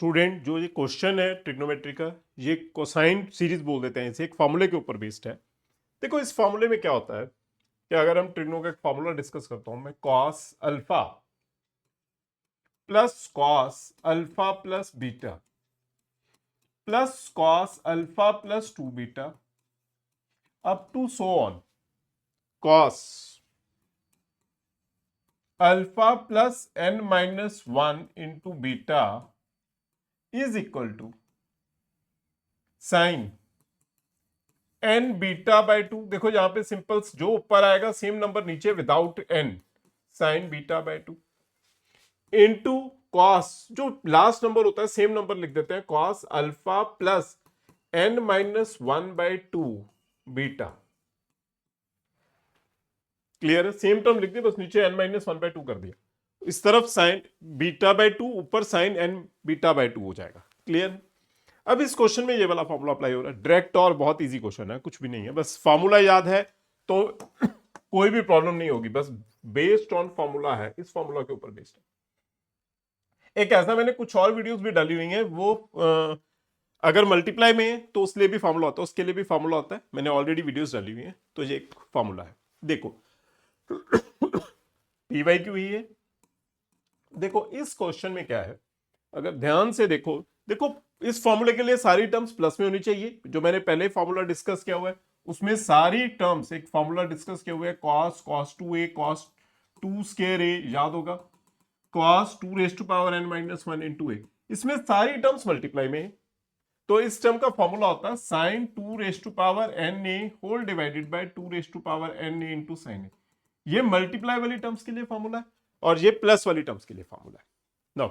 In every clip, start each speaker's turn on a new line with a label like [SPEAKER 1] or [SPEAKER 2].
[SPEAKER 1] Student जो ये question है ट्रिग्नोमेट्री का, ये कोसाइन सीरीज बोल देते हैं इसे, एक फॉर्मूले के ऊपर बेस्ड है। देखो इस फॉर्मूले में क्या होता है कि अगर हम ट्रिग्नो का एक फॉर्मूला डिस्कस करता हूं मैं, cos alpha plus cos alpha plus beta plus cos alpha plus 2 beta up to so on cos alpha plus n minus 1 into beta is equal to sine n beta by 2। देखो यहां पे simple जो ऊपर आएगा same number नीचे without n, sine beta by 2 into cos, जो last number होता है सेम नंबर लिख देते हैं, cos alpha plus n minus 1 bye 2 beta. Clear है? सेम टर्म लिख दिया, बस नीचे एन माइनस 1 बाय 2 कर दिया। इस तरफ साइन बीटा बाय 2, ऊपर साइन एन बीटा बाय 2 हो जाएगा। क्लियर? अब इस क्वेश्चन में ये वाला फॉर्मूला अप्लाई हो रहा है डायरेक्ट, और बहुत इजी क्वेश्चन है, कुछ भी नहीं है, बस फॉर्मूला याद है तो कोई भी प्रॉब्लम नहीं होगी। बस बेस्ड ऑन फॉर्मूला है, इस फॉर्मूला के ऊपर बेस्ड है। एक ऐसा मैंने कुछ और वीडियोस भी डाली हुई हैं, वो अगर मल्टीप्लाई में है तो उसके लिए भी फॉर्मूला होता है, उसके लिए भी फॉर्मूला होता है, मैंने ऑलरेडी वीडियोस डाली हुई हैं। तो ये एक फॉर्मूला है, देखो पी बाई क्यू ही है। देखो इस क्वेश्चन में क्या है, अगर ध्यान से देखो, देखो इस फॉर्मूले के लिए सारी टर्म्स प्लस में होनी चाहिए। जो मैंने पहले फॉर्मूला डिस्कस किया हुआ है उसमें सारी टर्म्स, एक फॉर्मूला डिस्कस किया हुआ है cos cos 2a cos 2 square a, याद होगा, cos 2 raise to power n minus 1 into a, इसमें सारी टर्म्स मल्टीप्लाई में है। तो इस टर्म का फॉर्मूला होता है sine 2 raise to power n a whole divided by 2 raise to power n a into sine a। ये मल्टीप्लाई वाली टर्म्स के लिए फॉर्मूला है और ये प्लस वाली टर्म्स के लिए फॉर्मूला है। नाउ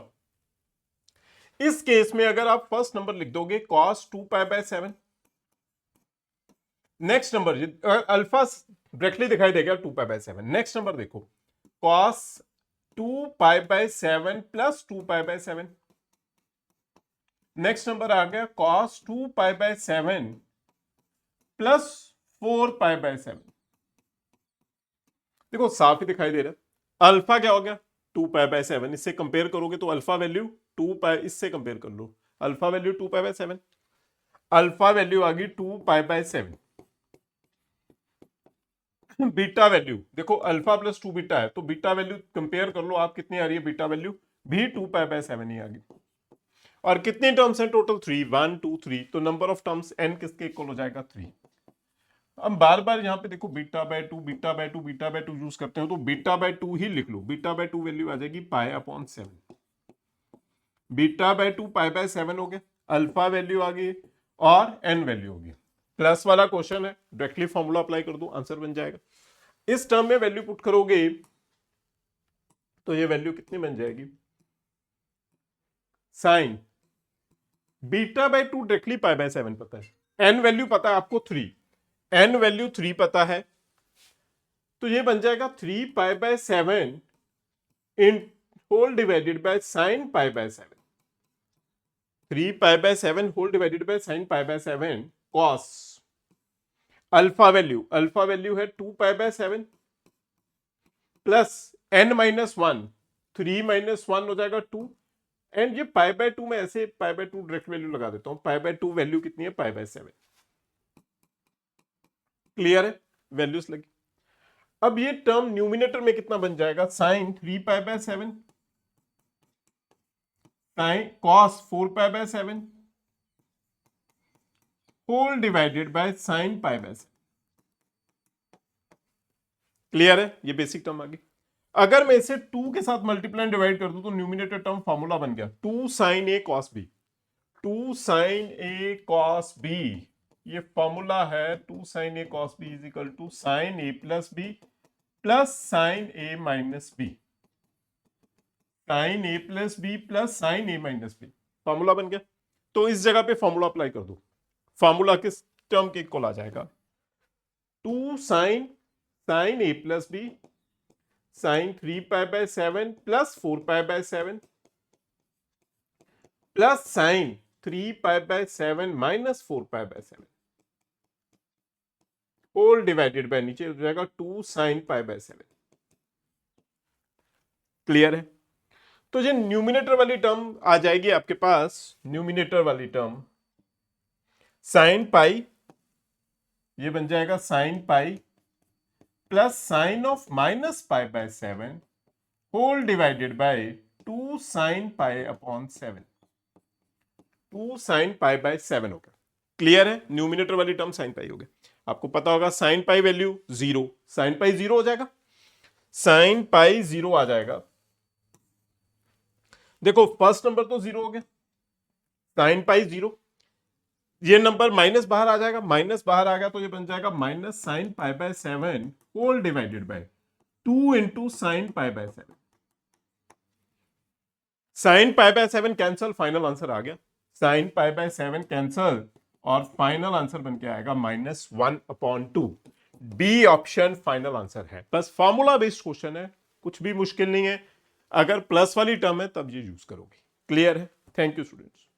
[SPEAKER 1] इस केस में अगर आप फर्स्ट नंबर लिख दोगे cos 2 pi by 7, next number alpha directly दिखाई देगा 2 पाई बाय 7। नेक्स्ट नंबर देखो cos 2 pi by 7 plus 2 pi by 7। Next number आ गया cos 2 pi by 7 plus 4 pi by 7। देखो साफ ही दिखाई दे रहा है। अल्फा क्या हो गया 2 पाई बाय 7, इससे कंपेयर करोगे तो अल्फा वैल्यू 2 पाई, इससे कंपेयर कर लो, alpha value 2 pi by 7, alpha value आ गई 2 पाई बाय 7। बीटा वैल्यू देखो अल्फा प्लस 2 बीटा है, तो बीटा वैल्यू कंपेयर कर लो आप, कितनी आ रही है बीटा वैल्यू, भी 2 पाई बाय 7 ही आ गई। और कितनी टर्म्स हैं टोटल, 3, 1 2 3, तो नंबर ऑफ टर्म्स n किसके इक्वल हो जाएगा 3। अब बार बार यहाँ पे देखो beta by 2 beta by 2 beta by 2 use करते हो, तो बीटा बाय 2 ही लिख लो। बीटा बाय 2 वैल्यू आ जाएगी पाई upon 7, beta by 2 pi by 7 हो गया, अल्फा वैल्यू आ गई और एन वैल्यू हो गई। प्लस वाला क्वेश्चन है, डायरेक्टली फॉर्मूला अप्लाई कर दो, आंसर बन जाएगा। इस टर्म में वैल्यू पुट करोगे तो ये वैल्यू कितनी बन जाएगी, sign beta by 2 directly pi by 7 पता है, एन वैल्यू पता है आपको 3, एन वैल्यू 3 पता है, तो ये बन जाएगा 3 pi by 7 in whole divided by sine pi by 7। 3 pi by 7 whole divided by sine pi by 7 cos alpha value है 2 pi by 7 plus n minus 1, 3 minus 1 हो जाएगा 2, एंड ये पाई बाय 2 में ऐसे पाई बाय 2 डायरेक्ट वैल्यू लगा देता हूं, pi by 2 value कितनी है पाई बाय 7। क्लियर है? वैल्यूज लगी। अब ये टर्म न्यूमिनेटर में कितना बन जाएगा, sine 3 pi by 7 sine cos 4 pi by 7 whole divided by sine pi by 7। Clear है? ये बेसिक टर्म आ गई। अगर मैं इसे 2 के साथ मल्टीप्लाई डिवाइड कर दूं तो न्यूमिनेटर टर्म फॉर्मूला बन गया 2 sine A cos B, 2 sine A cos B, ये फॉर्मूला है 2 sine A cos B is equal to sine A plus B plus sine A minus B, sine A plus B plus sine A minus B, formula बन गया। तो इस जगह पे formula apply कर दो, फॉर्मूला किस टर्म के इक्वल आ जाएगा, 2 sine sine A plus B sine 3 pi by 7 plus 4 pi by 7 plus sine 3 pi by 7 minus 4 pi by 7 whole divided by, नीचे हो जाएगा 2 साइन पाई बाय 7। क्लियर है? तो ये न्यूमिनेटर वाली टर्म आ जाएगी आपके पास, न्यूमिनेटर वाली टर्म साइन पाई, ये बन जाएगा sine pi plus sine of minus pi by 7 whole divided by 2 sine pi upon 7, 2 sine pi by 7 हो गया। क्लियर है? न्यूमिनेटर वाली टर्म साइन पाई हो गया। आपको पता होगा sine pi value 0, sine pi 0 हो जाएगा, साइन पाई 0 आ जाएगा। देखो फर्स्ट नंबर तो 0 हो गया, साइन पाई 0, ये नंबर माइनस बाहर आ जाएगा, माइनस बाहर आ गया तो ये बन जाएगा minus sine pi by 7 whole divided by 2 into sine pi by 7। Sine pi by 7 cancel, final answer आ गया, साइन पाई बाय 7 कैंसल और फाइनल आंसर बन के आएगा -1/2। बी ऑप्शन फाइनल आंसर है। बस फॉर्मूला बेस्ड क्वेश्चन है, कुछ भी मुश्किल नहीं है। अगर प्लस वाली टर्म है तब ये यूज करोगे। क्लियर है? Thank you students.